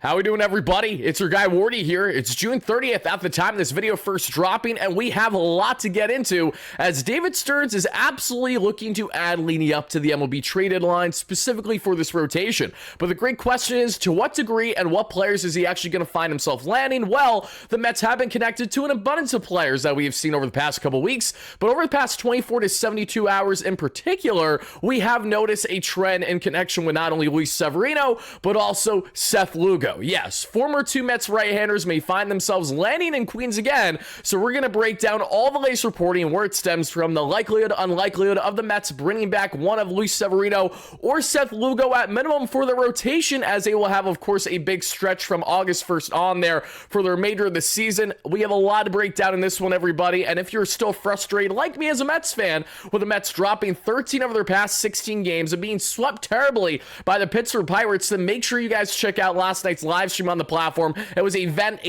How we doing, everybody? It's your guy Wardy here. It's June 30th at the time this video first dropping, and we have a lot to get into as David Stearns is absolutely looking to add leading up to the MLB trade deadline, specifically for this rotation. But the great question is, to what degree and what players is he actually going to find himself landing? Well, the Mets have been connected to an abundance of players that we have seen over the past couple weeks, but over the past 24 to 72 hours in particular, we have noticed a trend in connection with not only Luis Severino, but also Seth Lugo. Yes, former two Mets right-handers may find themselves landing in Queens again, so we're going to break down all the latest reporting and where it stems from, the likelihood, unlikelihood of the Mets bringing back one of Luis Severino or Seth Lugo at minimum for the rotation, as they will have, of course, a big stretch from August 1st on there for the remainder of the season. We have a lot to break down in this one, everybody, and if you're still frustrated, like me as a Mets fan, with the Mets dropping 13 over their past 16 games and being swept terribly by the Pittsburgh Pirates, then make sure you guys check out last night's live stream on the platform. It was a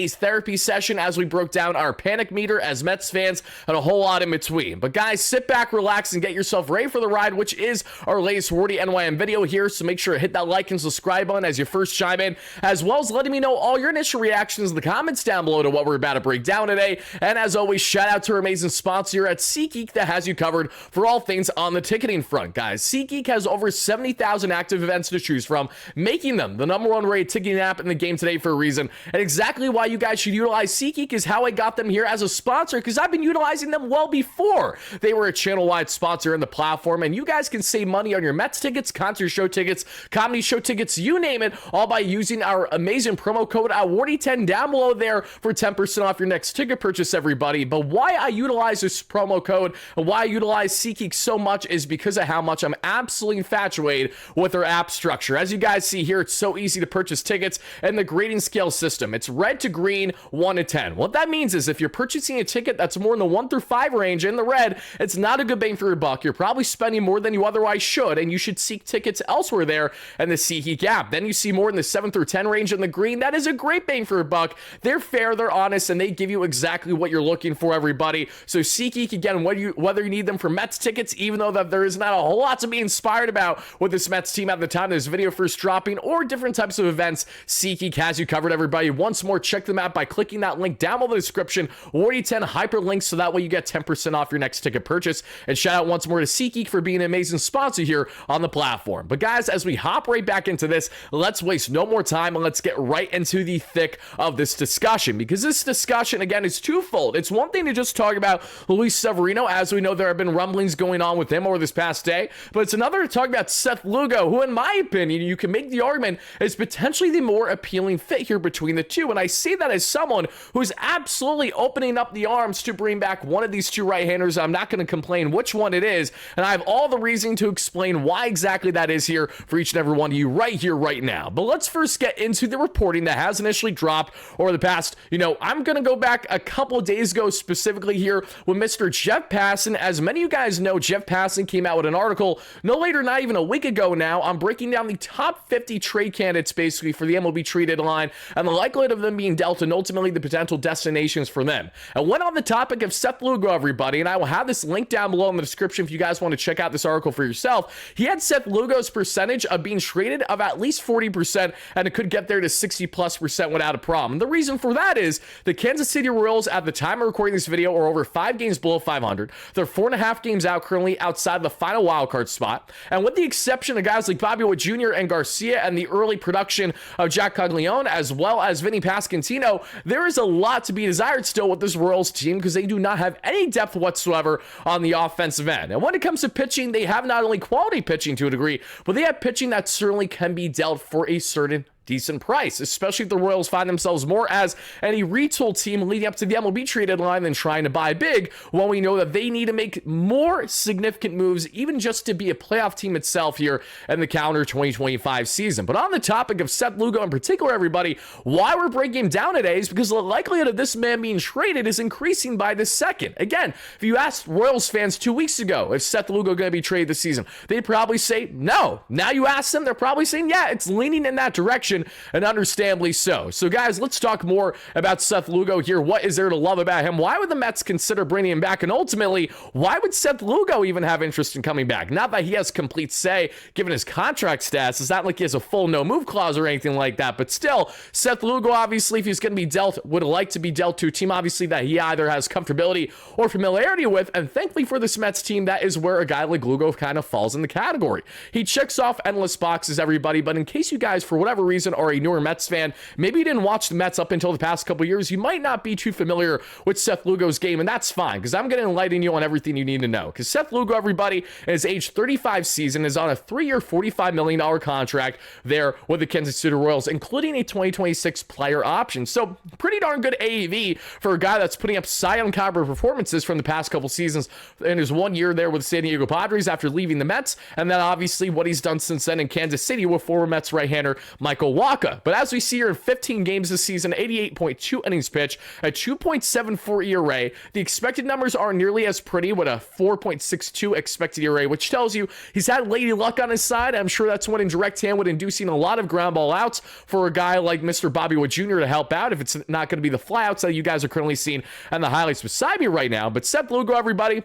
therapy session as we broke down our panic meter as Mets fans and a whole lot in between. But guys, sit back, relax, and get yourself ready for the ride, which is our latest WardyNYM video here. So make sure to hit that like and subscribe button as you first chime in, as well as letting me know all your initial reactions in the comments down below to what we're about to break down today. And as always, shout out to our amazing sponsor here at SeatGeek that has you covered for all things on the ticketing front. Guys, SeatGeek has over 70,000 active events to choose from, making them the #1 rated ticketing app in the game today for a reason. And exactly why you guys should utilize SeatGeek is how I got them here as a sponsor, because I've been utilizing them well before they were a channel-wide sponsor in the platform. And you guys can save money on your Mets tickets, concert show tickets, comedy show tickets, you name it, all by using our amazing promo code WARDY10 down below there for 10% off your next ticket purchase, everybody. But why I utilize this promo code and why I utilize SeatGeek so much is because of how much I'm absolutely infatuated with their app structure. As you guys see here, it's so easy to purchase tickets, and the grading scale system, it's red to green, 1 to 10. What that means is if you're purchasing a ticket that's more in the 1 through 5 range in the red, it's not a good bang for your buck. You're probably spending more than you otherwise should, and you should seek tickets elsewhere there in the SeatGeek app. Then you see more in the 7 through 10 range in the green. That is a great bang for your buck. They're fair, they're honest, and they give you exactly what you're looking for, everybody. So SeatGeek, again, whether you need them for Mets tickets, even though that there is not a whole lot to be inspired about with this Mets team at the time this video first dropping, or different types of events, SeatGeek has you covered, everybody. Once more, check them out by clicking that link down below the description, Wardy10 hyperlink, so that way you get 10% off your next ticket purchase. And shout out once more to SeatGeek for being an amazing sponsor here on the platform. But guys, as we hop right back into this, let's waste no more time and let's get right into the thick of this discussion, because this discussion, again, is twofold. It's one thing to just talk about Luis Severino, as we know there have been rumblings going on with him over this past day, but it's another to talk about Seth Lugo, who, in my opinion, you can make the argument is potentially the more appealing fit here between the two. And I say that as someone who's absolutely opening up the arms to bring back one of these two right-handers. I'm not going to complain which one it is, and I have all the reason to explain why exactly that is here for each and every one of you right here, right now. But let's first get into the reporting that has initially dropped over the past, I'm going to go back a couple of days ago, specifically here with Mr. Jeff Passan. As many of you guys know, Jeff Passan came out with an article no later, not even a week ago now, on breaking down the top 50 trade candidates basically for the MLB trade deadline and the likelihood of them being dealt and ultimately the potential destinations for them. And went on the topic of Seth Lugo, everybody, and I will have this link down below in the description if you guys want to check out this article for yourself. He had Seth Lugo's percentage of being traded of at least 40%, and it could get there to 60+% without a problem. The reason for that is the Kansas City Royals, at the time of recording this video, are over 5 games below 500. They're 4.5 games out currently outside the final wildcard spot. And with the exception of guys like Bobby Witt Jr. and Garcia and the early production of Jack Caglione, as well as Vinny Pasquantino, there is a lot to be desired still with this Royals team, because they do not have any depth whatsoever on the offensive end. And when it comes to pitching, they have not only quality pitching to a degree, but they have pitching that certainly can be dealt for a certain decent price, especially if the Royals find themselves more as any retool team leading up to the MLB trade deadline than trying to buy big, when we know that they need to make more significant moves, even just to be a playoff team itself here in the calendar 2025 season. But on the topic of Seth Lugo in particular, everybody, why we're breaking him down today is because the likelihood of this man being traded is increasing by the second. Again, if you asked Royals fans 2 weeks ago if Seth Lugo going to be traded this season, they'd probably say no. Now you ask them, they're probably saying, yeah, it's leaning in that direction. production, and understandably so. So guys, let's talk more about Seth Lugo here. What is there to love about him? Why would the Mets consider bringing him back? And ultimately, why would Seth Lugo even have interest in coming back? Not that he has complete say given his contract status. It's not like he has a full no-move clause or anything like that, but still, Seth Lugo, obviously, if he's going to be dealt, would like to be dealt to a team, obviously, that he either has comfortability or familiarity with, and thankfully for this Mets team, that is where a guy like Lugo kind of falls in the category. He checks off endless boxes, everybody, but in case you guys, for whatever reason, are a newer Mets fan, maybe you didn't watch the Mets up until the past couple years, you might not be too familiar with Seth Lugo's game, and that's fine, because I'm going to enlighten you on everything you need to know, because Seth Lugo, everybody, in his age 35 season, is on a 3-year, $45 million contract there with the Kansas City Royals, including a 2026 player option. So pretty darn good AAV for a guy that's putting up Cy Young caliber performances from the past couple seasons in his 1 year there with the San Diego Padres after leaving the Mets, and then obviously what he's done since then in Kansas City with former Mets right-hander Michael Wacha. But as we see here in 15 games this season, 88.2 innings pitched, a 2.74 ERA. The expected numbers aren't nearly as pretty with a 4.62 expected ERA, which tells you he's had lady luck on his side. I'm sure that's what in direct hand would inducing a lot of ground ball outs for a guy like Mr. Bobby Wood Jr. to help out if it's not going to be the flyouts that you guys are currently seeing and the highlights beside me right now. But Seth Lugo, everybody,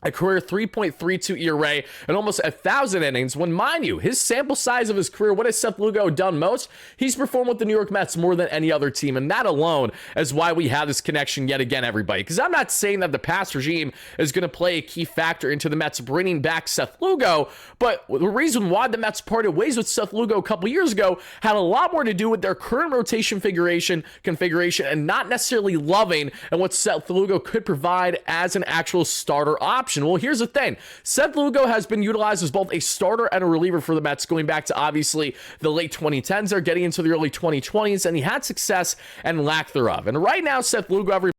a career 3.32 ERA and almost 1,000 innings, when, mind you, his sample size of his career, what has Seth Lugo done most? He's performed with the New York Mets more than any other team, and that alone is why we have this connection yet again, everybody. Because I'm not saying that the past regime is going to play a key factor into the Mets bringing back Seth Lugo, but the reason why the Mets parted ways with Seth Lugo a couple years ago had a lot more to do with their current rotation configuration and not necessarily loving and what Seth Lugo could provide as an actual starter option. Well, here's the thing. Seth Lugo has been utilized as both a starter and a reliever for the Mets going back to obviously the late 2010s. They're getting into the early 2020s, and he had success and lack thereof. And right now, Seth Lugo,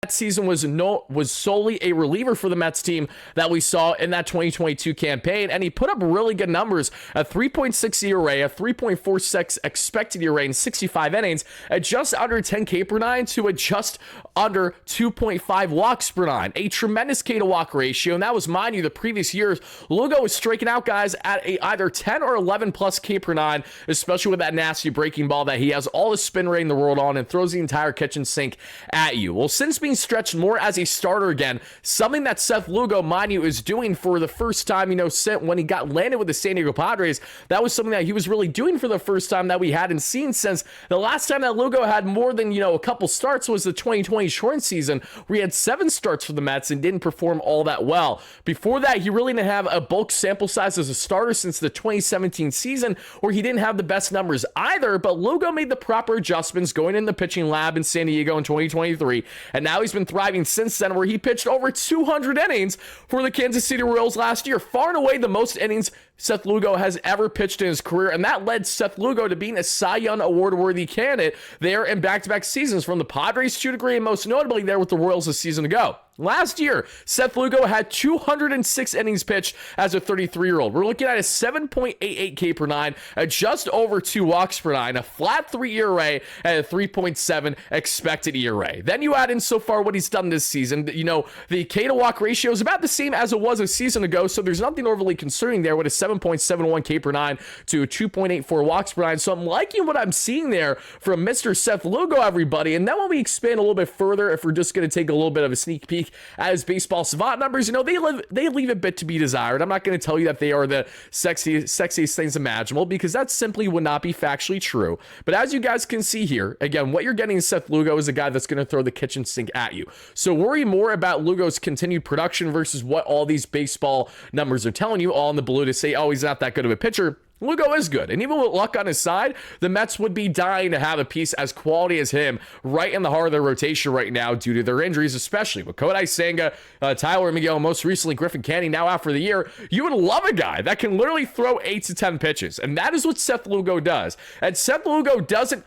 that season was solely a reliever for the Mets team that we saw in that 2022 campaign, and he put up really good numbers: a 3.6 ERA, a 3.46 expected ERA in 65 innings, at just under 10 K per nine to a just under 2.5 walks per nine, a tremendous K to walk ratio. And that was, mind you, the previous years Lugo was striking out guys at a either 10 or 11 plus K per nine, especially with that nasty breaking ball that he has all the spin rate in the world on and throws the entire kitchen sink at you. Well, since being stretched more as a starter again, something that Seth Lugo, mind you, is doing for the first time, when he got landed with the San Diego Padres, that was something that he was really doing for the first time that we hadn't seen since the last time that Lugo had more than, a couple starts was the 2020 shortened season, where he had 7 starts for the Mets and didn't perform all that well. Before that, he really didn't have a bulk sample size as a starter since the 2017 season, where he didn't have the best numbers either, but Lugo made the proper adjustments going in the pitching lab in San Diego in 2023, and now he's been thriving since then, where he pitched over 200 innings for the Kansas City Royals last year, far and away the most innings Seth Lugo has ever pitched in his career, and that led Seth Lugo to being a Cy Young award-worthy candidate there in back-to-back seasons from the Padres to a degree, and most notably there with the Royals a season ago. Last year, Seth Lugo had 206 innings pitched as a 33-year-old. We're looking at a 7.88 K per nine, at just over 2 walks per nine, a flat 3 ERA, and a 3.7 expected ERA. Then you add in so far what he's done this season. The K to walk ratio is about the same as it was a season ago, so there's nothing overly concerning there with a 7.71 K per nine to a 2.84 walks per nine. So I'm liking what I'm seeing there from Mr. Seth Lugo, everybody. And then when we expand a little bit further, if we're just going to take a little bit of a sneak peek at his baseball savant numbers, they leave a bit to be desired. I'm not going to tell you that they are the sexiest things imaginable, because that simply would not be factually true. But as you guys can see here, again, what you're getting in Seth Lugo is a guy that's going to throw the kitchen sink at you. So worry more about Lugo's continued production versus what all these baseball numbers are telling you, all in the blue to say, oh, he's not that good of a pitcher. Lugo is good, and even with luck on his side, the Mets would be dying to have a piece as quality as him right in the heart of their rotation right now due to their injuries, especially with Kodai Senga, Tyler Miguel, most recently Griffin Canning now out for the year. You would love a guy that can literally throw 8 to 10 pitches, and that is what Seth Lugo does. And Seth Lugo doesn't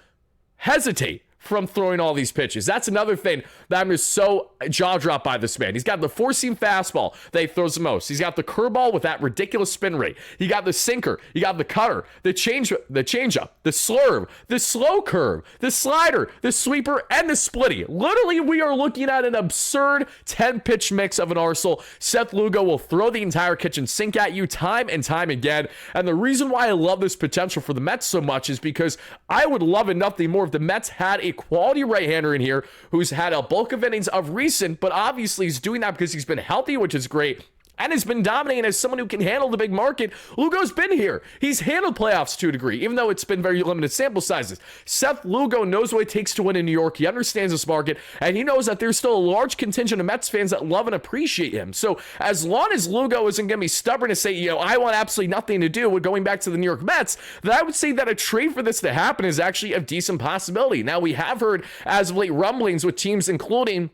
hesitate from throwing all these pitches. That's another thing that I'm just so jaw-dropped by this man. He's got the four-seam fastball that he throws the most. He's got the curveball with that ridiculous spin rate. He got the sinker. You got the cutter, the changeup, the slurve, the slow curve, the slider, the sweeper, and the splitty. Literally, we are looking at an absurd 10-pitch mix of an arsenal. Seth Lugo will throw the entire kitchen sink at you time and time again. And the reason why I love this potential for the Mets so much is because I would love it nothing more if the Mets had a quality right-hander in here who's had a bulk of innings of recent, but obviously he's doing that because he's been healthy, which is great, and has been dominating as someone who can handle the big market. Lugo's been here. He's handled playoffs to a degree, even though it's been very limited sample sizes. Seth Lugo knows what it takes to win in New York. He understands this market, and he knows that there's still a large contingent of Mets fans that love and appreciate him. So as long as Lugo isn't going to be stubborn to say, I want absolutely nothing to do with going back to the New York Mets, then I would say that a trade for this to happen is actually a decent possibility. Now, we have heard as of late rumblings with teams including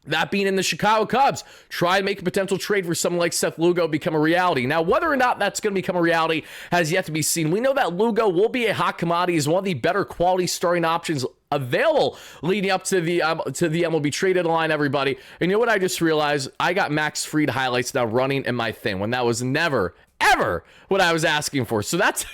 that being in the Chicago Cubs, try and make a potential trade for someone like Seth Lugo become a reality. Now, whether or not that's going to become a reality has yet to be seen. We know that Lugo will be a hot commodity, is one of the better quality starting options available leading up to the MLB traded line, everybody. And you know what I just realized? I got Max Fried highlights now running in my thing when that was never, ever what I was asking for. So that's...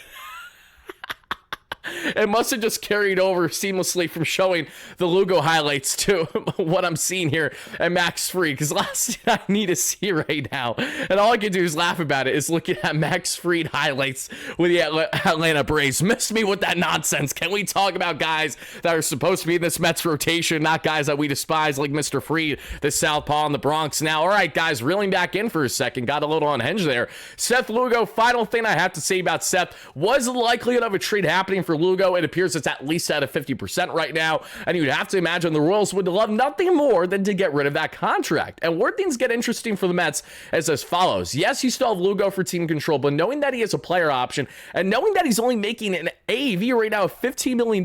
It must have just carried over seamlessly from showing the Lugo highlights to what I'm seeing here at Max Fried, because last thing I need to see right now, and all I can do is laugh about it, is looking at Max Fried highlights with the Atlanta Braves. Missed me with that nonsense. Can we talk about guys that are supposed to be in this Mets rotation, not guys that we despise like Mr. Fried, the Southpaw in the Bronx? Now, all right, guys, reeling back in for a second, got a little unhinged there. Seth Lugo, final thing I have to say about Seth, was the likelihood of a trade happening for Lugo? It appears it's at least at a 50% right now, and you'd have to imagine the Royals would love nothing more than to get rid of that contract. And where things get interesting for the Mets is as follows. Yes, you still have Lugo for team control, but knowing that he has a player option and knowing that he's only making an AAV right now of $15 million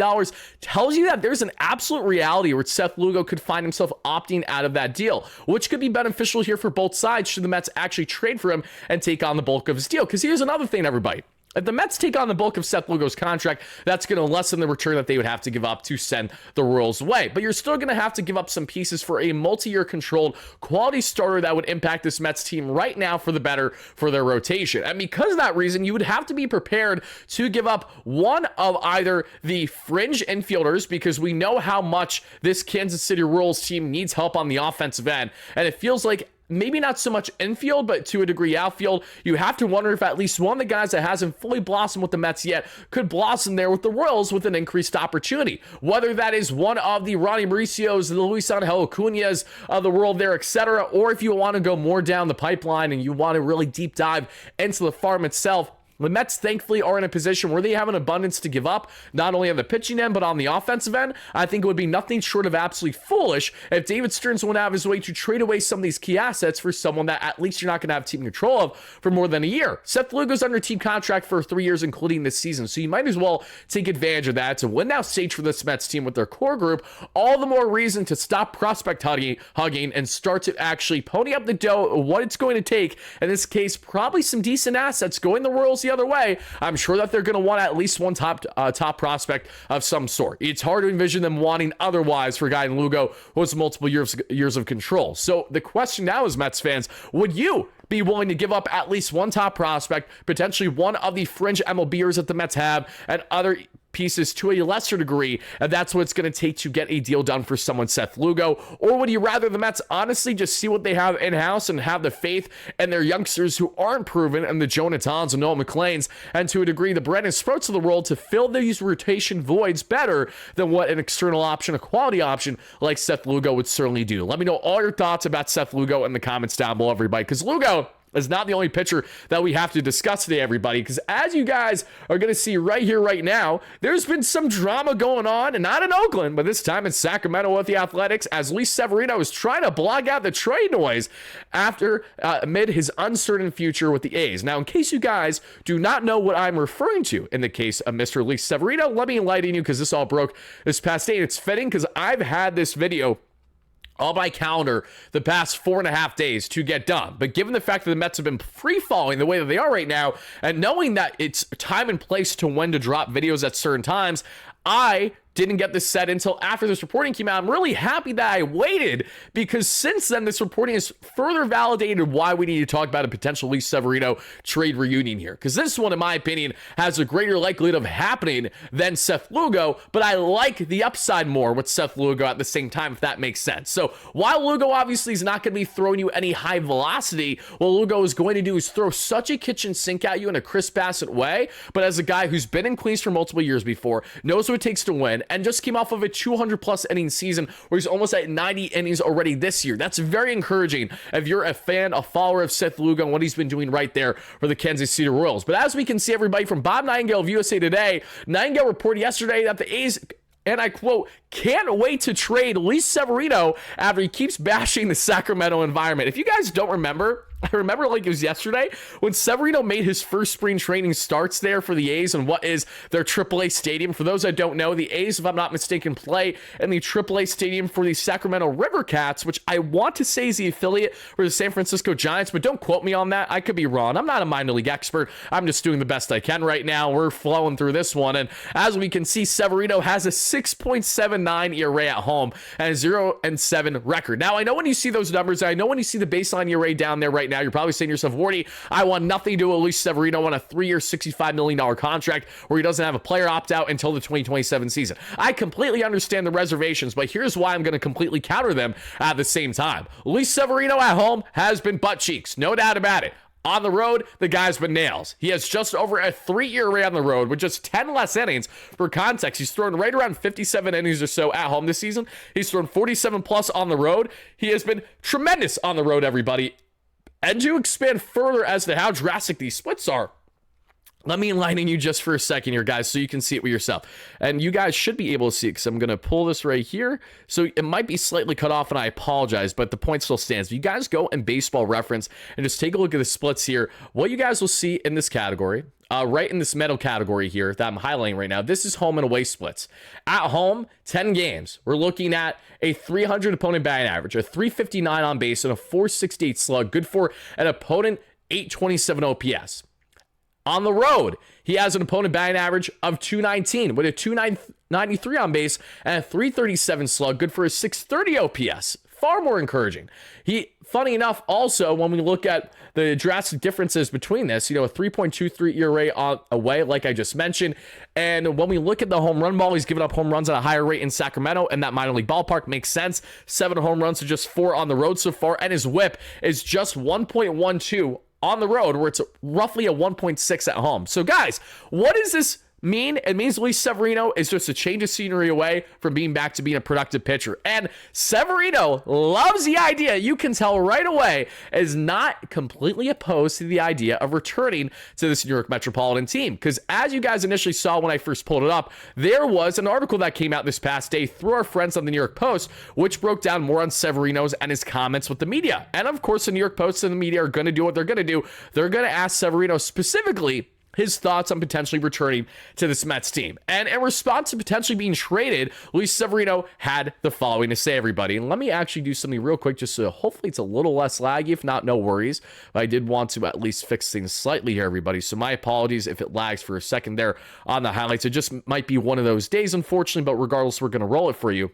tells you that there's an absolute reality where Seth Lugo could find himself opting out of that deal, which could be beneficial here for both sides should the Mets actually trade for him and take on the bulk of his deal. Because here's another thing, everybody. If the Mets take on the bulk of Seth Lugo's contract, that's going to lessen the return that they would have to give up to send the Royals away. But you're still going to have to give up some pieces for a multi-year controlled quality starter that would impact this Mets team right now for the better for their rotation. And because of that reason, you would have to be prepared to give up one of either the fringe infielders, because we know how much this Kansas City Royals team needs help on the offensive end. And it feels like maybe not so much infield, but to a degree outfield. You have to wonder if at least one of the guys that hasn't fully blossomed with the Mets yet could blossom there with the Royals with an increased opportunity. Whether that is one of the Ronnie Mauricios, the Luis Angel Acuñas of the world there, etc., or if you want to go more down the pipeline and you want to really deep dive into the farm itself, the Mets, thankfully, are in a position where they have an abundance to give up, not only on the pitching end, but on the offensive end. I think it would be nothing short of absolutely foolish if David Stearns went out of his way to trade away some of these key assets for someone that at least you're not going to have team control of for more than a year. Seth Lugo's under team contract for 3 years, including this season, so you might as well take advantage of that. It's a win-now stage for this Mets team with their core group. All the more reason to stop prospect hugging and start to actually pony up the dough, what it's going to take. In this case, probably some decent assets going the Royals the other way. I'm sure that they're going to want at least one top prospect of some sort. It's hard to envision them wanting otherwise for a guy in Lugo who has multiple years of control. So the question now is, Mets fans, would you be willing to give up at least one top prospect, potentially one of the fringe MLBers that the Mets have, and other pieces to a lesser degree, and that's what it's going to take to get a deal done for someone Seth Lugo? Or would you rather the Mets honestly just see what they have in-house and have the faith in their youngsters who aren't proven, and the Jonathans and Noah McLeans, and to a degree the Brandon Sprouts of the world, to fill these rotation voids better than what an external option, a quality option like Seth Lugo would certainly do? Let me know all your thoughts about Seth Lugo in the comments down below, everybody, because Lugo is not the only pitcher that we have to discuss today, everybody, because as you guys are going to see right here, right now, there's been some drama going on, and not in Oakland, but this time in Sacramento with the Athletics, as Luis Severino is trying to block out the trade noise amid his uncertain future with the A's. Now, in case you guys do not know what I'm referring to in the case of Mr. Luis Severino, let me enlighten you, because this all broke this past day, and it's fitting because I've had this video on my calendar the past 4.5 days to get done. But given the fact that the Mets have been free-falling the way that they are right now, and knowing that it's time and place to when to drop videos at certain times, I didn't get this set until after this reporting came out. I'm really happy that I waited, because since then, this reporting has further validated why we need to talk about a potential Luis Severino trade reunion here. Because this one, in my opinion, has a greater likelihood of happening than Seth Lugo, but I like the upside more with Seth Lugo at the same time, if that makes sense. So while Lugo obviously is not going to be throwing you any high velocity, what Lugo is going to do is throw such a kitchen sink at you in a Chris Bassett way, but as a guy who's been in Queens for multiple years before, knows what it takes to win, and just came off of a 200 plus inning season where he's almost at 90 innings already this year. That's very encouraging if you're a fan, a follower of Seth Lugo and what he's been doing right there for the Kansas City Royals. But as we can see, everybody, from Bob Nightingale of USA Today, Nightingale reported yesterday that the A's, and I quote, can't wait to trade Luis Severino after he keeps bashing the Sacramento environment. If you guys don't remember, I remember like it was yesterday when Severino made his first spring training starts there for the A's in what is their AAA stadium. For those that don't know, the A's, if I'm not mistaken, play in the AAA stadium for the Sacramento River Cats, which I want to say is the affiliate for the San Francisco Giants, but don't quote me on that. I could be wrong. I'm not a minor league expert. I'm just doing the best I can right now. We're flowing through this one. And as we can see, Severino has a 6.79 ERA at home and a 0-7 record. Now, I know when you see those numbers, I know when you see the baseline ERA down there right now, you're probably saying to yourself, Wardy, I want nothing to do with Luis Severino on a 3-year, $65 million contract where he doesn't have a player opt-out until the 2027 season. I completely understand the reservations, but here's why I'm going to completely counter them at the same time. Luis Severino at home has been butt cheeks, no doubt about it. On the road, the guy's been nails. He has just over a 3-year ERA on the road with just 10 less innings. For context, he's thrown right around 57 innings or so at home this season. He's thrown 47 plus on the road. He has been tremendous on the road, everybody. And to expand further as to how drastic these splits are, let me enlighten you just for a second here, guys, so you can see it with yourself. And you guys should be able to see it because I'm going to pull this right here. So it might be slightly cut off, and I apologize, but the point still stands. If you guys go in Baseball Reference and just take a look at the splits here, what you guys will see in this category, right in this middle category here that I'm highlighting right now, this is home and away splits. At home, 10 games. We're looking at a 300 opponent batting average, a 359 on base, and a 468 slug, good for an opponent 827 OPS. On the road, he has an opponent batting average of 219 with a 293 on base and a 337 slug, good for a 630 OPS. Far more encouraging. Funny enough, also, when we look at the drastic differences between this, a 3.23 ERA away, like I just mentioned. And when we look at the home run ball, he's given up home runs at a higher rate in Sacramento, and that minor league ballpark makes sense. 7 home runs to just 4 on the road so far, and his whip is just 1.12 on the road, where it's roughly a 1.6 at home. So guys, what does this mean? It means Luis Severino is just a change of scenery away from being back to being a productive pitcher. And Severino loves the idea, you can tell right away, is not completely opposed to the idea of returning to this New York Metropolitan team. Because as you guys initially saw when I first pulled it up, there was an article that came out this past day through our friends on the New York Post, which broke down more on Severino's and his comments with the media. And of course, the New York Post and the media are going to do what they're going to do. They're going to ask Severino specifically his thoughts on potentially returning to this Mets team. And in response to potentially being traded, Luis Severino had the following to say, everybody. And let me actually do something real quick just so hopefully it's a little less laggy. If not, no worries. But I did want to at least fix things slightly here, everybody. So my apologies if it lags for a second there on the highlights. It just might be one of those days, unfortunately, but regardless, we're going to roll it for you.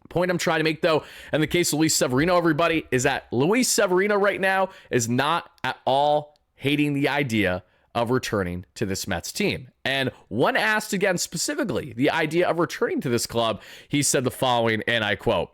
Point I'm trying to make, though, in the case of Luis Severino, everybody, is that Luis Severino right now is not at all hating the idea of returning to this Mets team. And when asked again specifically the idea of returning to this club, he said the following, and I quote,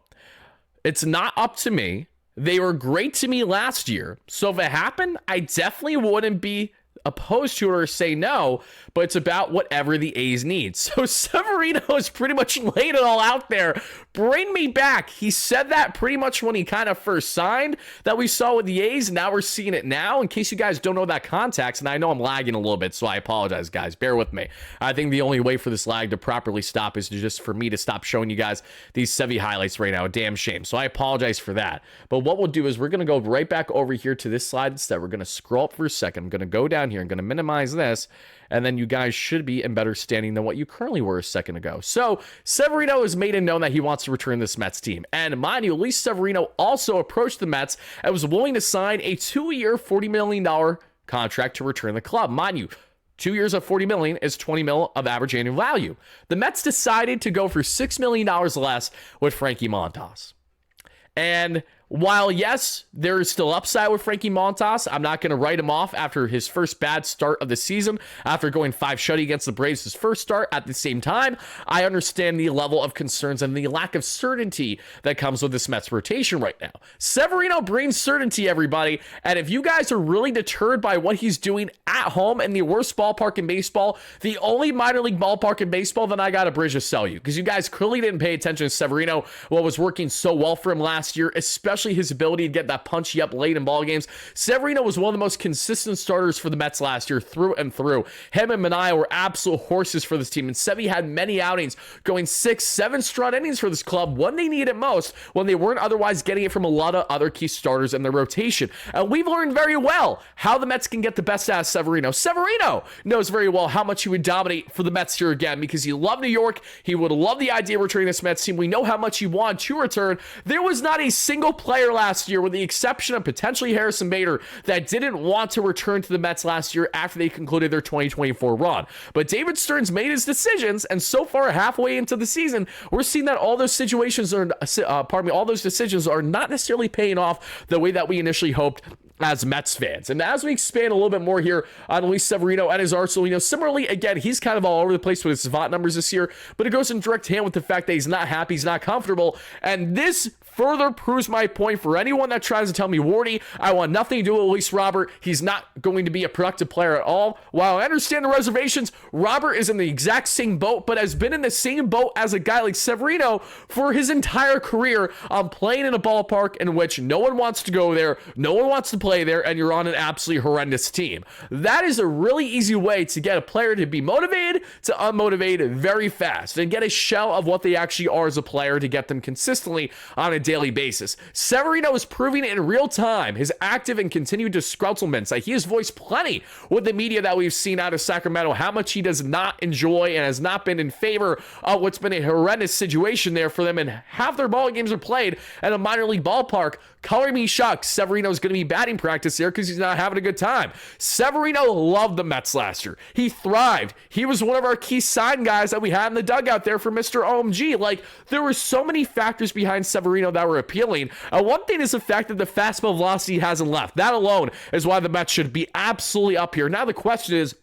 "It's not up to me. They were great to me last year. So if it happened, I definitely wouldn't be opposed to it or say no, but it's about whatever the A's need." So Severino has pretty much laid it all out there. Bring me back. He said that pretty much when he kind of first signed that we saw with the A's. Now we're seeing it now. In case you guys don't know that context, and I know I'm lagging a little bit, so I apologize, guys. Bear with me. I think the only way for this lag to properly stop is just for me to stop showing you guys these Sevy highlights right now. A damn shame. So I apologize for that. But what we'll do is we're going to go right back over here to this slide instead. We're going to scroll up for a second. I'm going to go down here. I'm going to minimize this, and then you guys should be in better standing than what you currently were a second ago. So Severino has made it known that he wants to return this Mets team. And mind you, Luis Severino also approached the Mets and was willing to sign a 2-year, $40 million contract to return the club. Mind you, 2 years of $40 million is $20 million of average annual value. The Mets decided to go for $6 million less with Frankie Montas. And while, yes, there is still upside with Frankie Montas, I'm not going to write him off after his first bad start of the season, after going 5 shutty against the Braves his first start. At the same time, I understand the level of concerns and the lack of certainty that comes with this Mets rotation right now. Severino brings certainty, everybody, and if you guys are really deterred by what he's doing at home in the worst ballpark in baseball, the only minor league ballpark in baseball, then I got a bridge to sell you, because you guys clearly didn't pay attention to Severino, what was working so well for him last year, especially his ability to get that punchy up late in ball games. Severino was one of the most consistent starters for the Mets last year, through and through. Him and Manaea were absolute horses for this team, and Sevy had many outings, going 6-7 straight innings for this club when they needed it most, when they weren't otherwise getting it from a lot of other key starters in their rotation. And we've learned very well how the Mets can get the best out of Severino. Severino knows very well how much he would dominate for the Mets here again, because he loved New York. He would love the idea of returning this Mets team. We know how much he wanted to return. There was not a single player last year, with the exception of potentially Harrison Bader, that didn't want to return to the Mets last year after they concluded their 2024 run. But David Stearns made his decisions, and so far, halfway into the season, we're seeing that all those situations are, all those decisions are not necessarily paying off the way that we initially hoped as Mets fans. And as we expand a little bit more here on Luis Severino and his arsenal, similarly, again, he's kind of all over the place with his Savant numbers this year, but it goes in direct hand with the fact that he's not happy, he's not comfortable, and this further proves my point for anyone that tries to tell me, Wardy, I want nothing to do with Luis Robert. He's not going to be a productive player at all. While I understand the reservations, Robert is in the exact same boat, but has been in the same boat as a guy like Severino for his entire career, playing in a ballpark in which no one wants to go there, no one wants to play there, and you're on an absolutely horrendous team. That is a really easy way to get a player to be motivated to unmotivated very fast, and get a shell of what they actually are as a player to get them consistently on a daily basis. Severino is proving in real time his active and continued disgruntlements that he has voiced plenty with the media that we've seen out of Sacramento, how much he does not enjoy and has not been in favor of what's been a horrendous situation there for them, and half their ball games are played at a minor league ballpark. Color me shocked Severino's going to be batting practice there because he's not having a good time. Severino loved the Mets last year. He thrived. He was one of our key sign guys that we had in the dugout there for Mr. OMG. Like, there were so many factors behind Severino that were appealing. One thing is the fact that the fastball velocity hasn't left. That alone is why the Mets should be absolutely up here. Now the question is,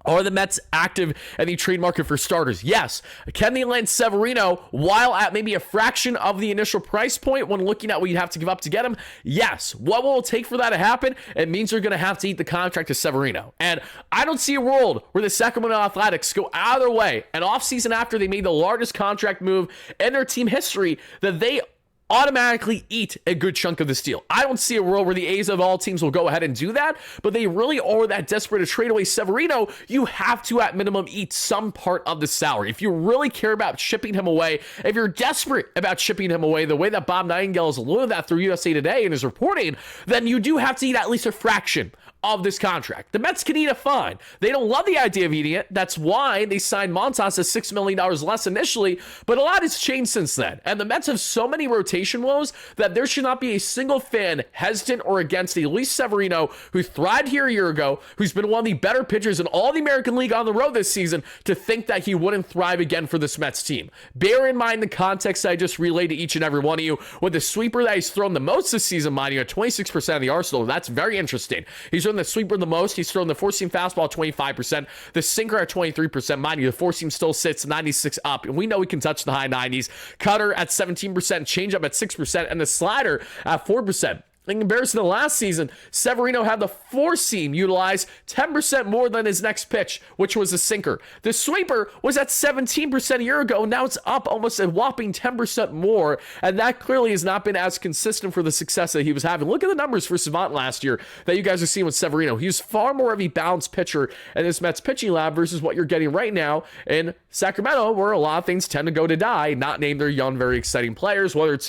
are the Mets active in the trade market for starters? Yes. Can they land Severino while at maybe a fraction of the initial price point when looking at what you'd have to give up to get him? Yes. What will it take for that to happen? It means you're going to have to eat the contract of Severino. And I don't see a world where the Sacramento Athletics go out of their way, an offseason after they made the largest contract move in their team history, that they automatically eat a good chunk of this deal. I don't see a world where the A's of all teams will go ahead and do that, but they really are that desperate to trade away Severino. You have to, at minimum, eat some part of the salary. If you really care about shipping him away, if you're desperate about shipping him away, the way that Bob Nightingale has alluded that through USA Today and is reporting, then you do have to eat at least a fraction of this contract. The Mets can eat it fine. They don't love the idea of eating it. That's why they signed Montas at $6 million less initially, but a lot has changed since then. And the Mets have so many rotation woes that there should not be a single fan hesitant or against a Luis Severino, who thrived here a year ago, who's been one of the better pitchers in all the American League on the road this season, to think that he wouldn't thrive again for this Mets team. Bear in mind the context I just relayed to each and every one of you, with the sweeper that he's thrown the most this season, mind you, at 26% of the arsenal. That's very interesting. He's thrown the sweeper the most. He's thrown the four-seam fastball 25%, the sinker at 23%. Mind you, the four-seam still sits 96 up, and we know we can touch the high 90s. Cutter at 17%, changeup at 6%, and the slider at 4%. In comparison to last season, Severino had the four-seam utilized 10% more than his next pitch, which was a sinker. The sweeper was at 17% a year ago. Now it's up almost a whopping 10% more, and that clearly has not been as consistent for the success that he was having. Look at the numbers for Savant last year that you guys are seeing with Severino. He was far more of a balanced pitcher in this Mets pitching lab versus what you're getting right now in Sacramento, where a lot of things tend to go to die, not name their young, very exciting players, whether it's,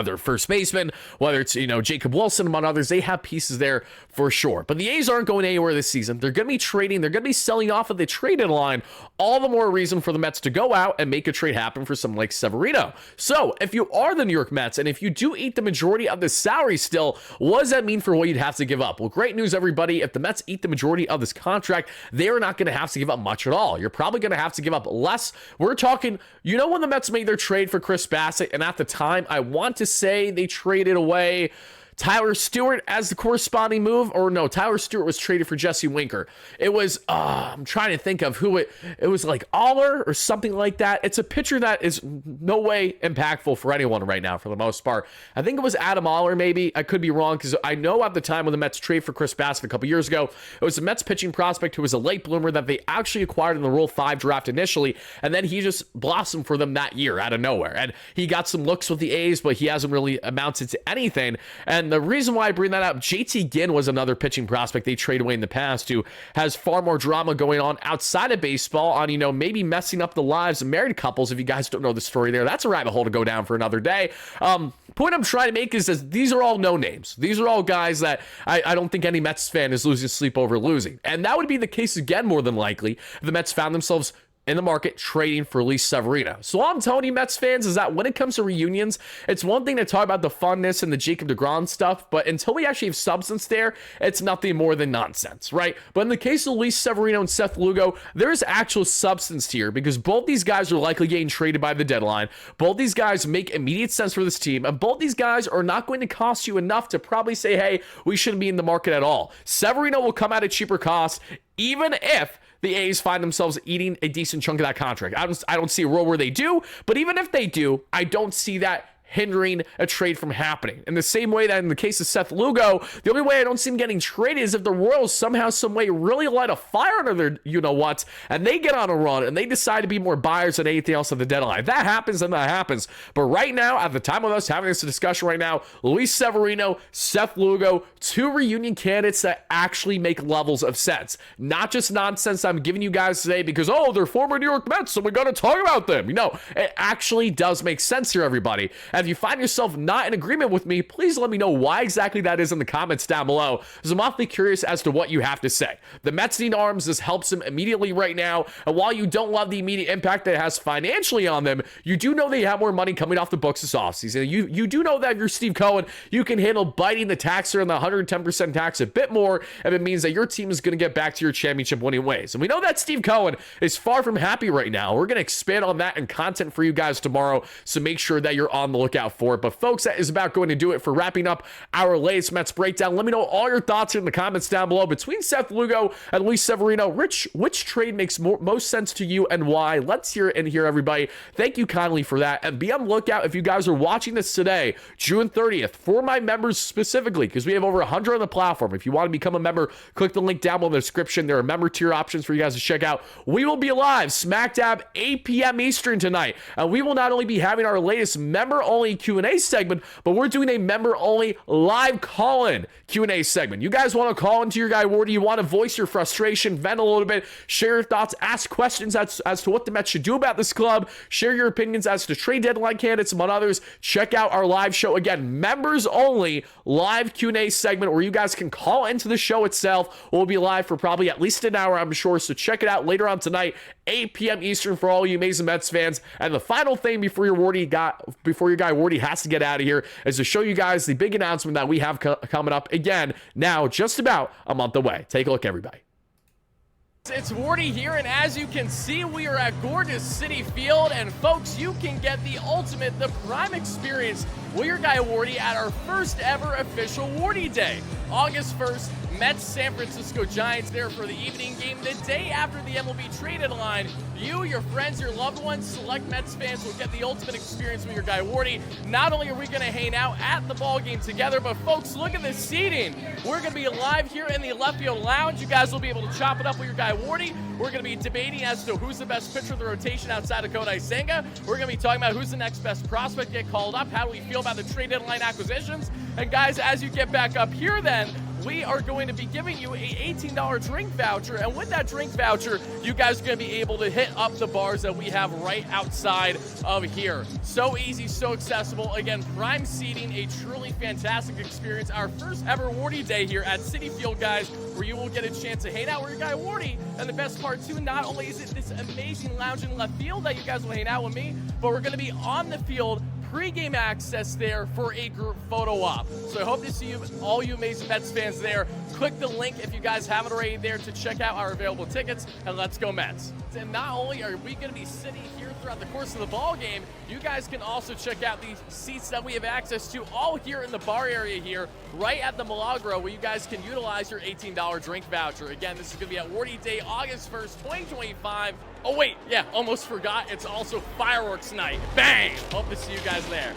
their first baseman, whether it's, Jacob Wilson, among others, they have pieces there for sure. But the A's aren't going anywhere this season. They're going to be trading. They're going to be selling off of the traded line. All the more reason for the Mets to go out and make a trade happen for someone like Severino. So if you are the New York Mets, and if you do eat the majority of the salary still, what does that mean for what you'd have to give up? Well, great news, everybody. If the Mets eat the majority of this contract, they are not going to have to give up much at all. You're probably going to have to give up less. We're talking, when the Mets made their trade for Chris Bassett, and at the time, I want to say they traded away Tyler Stewart as the corresponding move, or no, Tyler Stewart was traded for Jesse Winker. It was, I'm trying to think of who it was, like Aller or something like that. It's a pitcher that is no way impactful for anyone right now for the most part. I think it was Adam Aller, maybe. I could be wrong, because I know at the time when the Mets trade for Chris Bassett a couple years ago, it was a Mets pitching prospect who was a late bloomer that they actually acquired in the Rule 5 draft initially, and then he just blossomed for them that year out of nowhere. And he got some looks with the A's, but he hasn't really amounted to anything. And the reason why I bring that up, JT Ginn was another pitching prospect they traded away in the past who has far more drama going on outside of baseball on, maybe messing up the lives of married couples. If you guys don't know the story there, that's a rabbit hole to go down for another day. Point I'm trying to make is that these are all no names. These are all guys that I don't think any Mets fan is losing sleep over losing. And that would be the case again, more than likely, if the Mets found themselves in the market trading for Luis Severino. So all I'm telling you, Mets fans, is that when it comes to reunions, it's one thing to talk about the funness and the Jacob deGrom stuff, but until we actually have substance there, it's nothing more than nonsense, right? But in the case of Luis Severino and Seth Lugo, there's actual substance here, because both these guys are likely getting traded by the deadline. Both these guys make immediate sense for this team, and both these guys are not going to cost you enough to probably say, hey, we shouldn't be in the market at all. Severino will come at a cheaper cost, even if the A's find themselves eating a decent chunk of that contract. I don't see a world where they do, but even if they do, I don't see that hindering a trade from happening. In the same way that in the case of Seth Lugo, the only way I don't see him getting traded is if the Royals somehow, some way really light a fire under their you-know-whats, and they get on a run, and they decide to be more buyers than anything else at the deadline. If that happens, then that happens. But right now, at the time of us having this discussion right now, Luis Severino, Seth Lugo, two reunion candidates that actually make levels of sense. Not just nonsense I'm giving you guys today because, they're former New York Mets, so we got to talk about them. It actually does make sense here, everybody. And if you find yourself not in agreement with me, please let me know why exactly that is in the comments down below, because I'm awfully curious as to what you have to say. The Mets need arms. This helps them immediately right now. And while you don't love the immediate impact that it has financially on them, you do know they have more money coming off the books this offseason. You do know that if you're Steve Cohen, you can handle biting the taxer and the 110% tax a bit more if it means that your team is going to get back to your championship winning ways. And we know that Steve Cohen is far from happy right now. We're going to expand on that and content for you guys tomorrow, so make sure that you're on the lookout for it. But folks, that is about going to do it for wrapping up our latest Mets breakdown. Let me know all your thoughts in the comments down below between Seth Lugo and Luis Severino. Which trade makes most sense to you and why? Let's hear it in here, everybody. Thank you kindly for that. And be on the lookout if you guys are watching this today, June 30th, for my members specifically, because we have over 100 on the platform. If you want to become a member, click the link down below in the description. There are member tier options for you guys to check out. We will be live smack dab 8 p.m. Eastern tonight, and we will not only be having our latest member-only Q&A segment, but we're doing a member-only live call-in Q&A segment. You guys want to call into your guy Wardy, you want to voice your frustration, vent a little bit, share your thoughts, ask questions as to what the Mets should do about this club, share your opinions as to trade deadline candidates, among others. Check out our live show. Again, members-only live Q&A segment where you guys can call into the show itself. We'll be live for probably at least an hour, I'm sure, so check it out later on tonight, 8 p.m. Eastern for all you amazing Mets fans. And the final thing before your guy Wardy has to get out of here is to show you guys the big announcement that we have coming up again now, just about a month away. Take a look, everybody. It's Wardy here, and as you can see, we are at gorgeous Citi Field, and folks, you can get the ultimate, the prime experience with your guy Wardy at our first ever official Wardy Day. August 1st, Mets, San Francisco Giants there for the evening game. The day after the MLB trade deadline, you, your friends, your loved ones, select Mets fans will get the ultimate experience with your guy Wardy. Not only are we going to hang out at the ball game together, but folks, look at the seating. We're going to be live here in the left field lounge. You guys will be able to chop it up with your guy Wardy. We're going to be debating as to who's the best pitcher of the rotation outside of Kodai Senga. We're going to be talking about who's the next best prospect to get called up. How do we feel about the trade deadline acquisitions? And guys, as you get back up here then, we are going to be giving you a $18 drink voucher, and with that drink voucher, you guys are going to be able to hit up the bars that we have right outside of here. So easy, so accessible. Again, prime seating, a truly fantastic experience. Our first ever Wardy day here at Citi Field, guys, where you will get a chance to hang out with your guy Wardy. And the best part too, not only is it this amazing lounge in left field that you guys will hang out with me, but we're going to be on the field, pre-game access there for a group photo op. So I hope to see you, all you amazing Mets fans there. Click the link if you guys haven't already there to check out our available tickets, and let's go Mets. And not only are we going to be sitting here throughout the course of the ball game, you guys can also check out these seats that we have access to all here in the bar area here, right at the Milagro, where you guys can utilize your $18 drink voucher. Again, this is going to be at Wardy Day, August 1st, 2025. Oh wait, yeah, almost forgot. It's also fireworks night. Bang! Hope to see you guys there.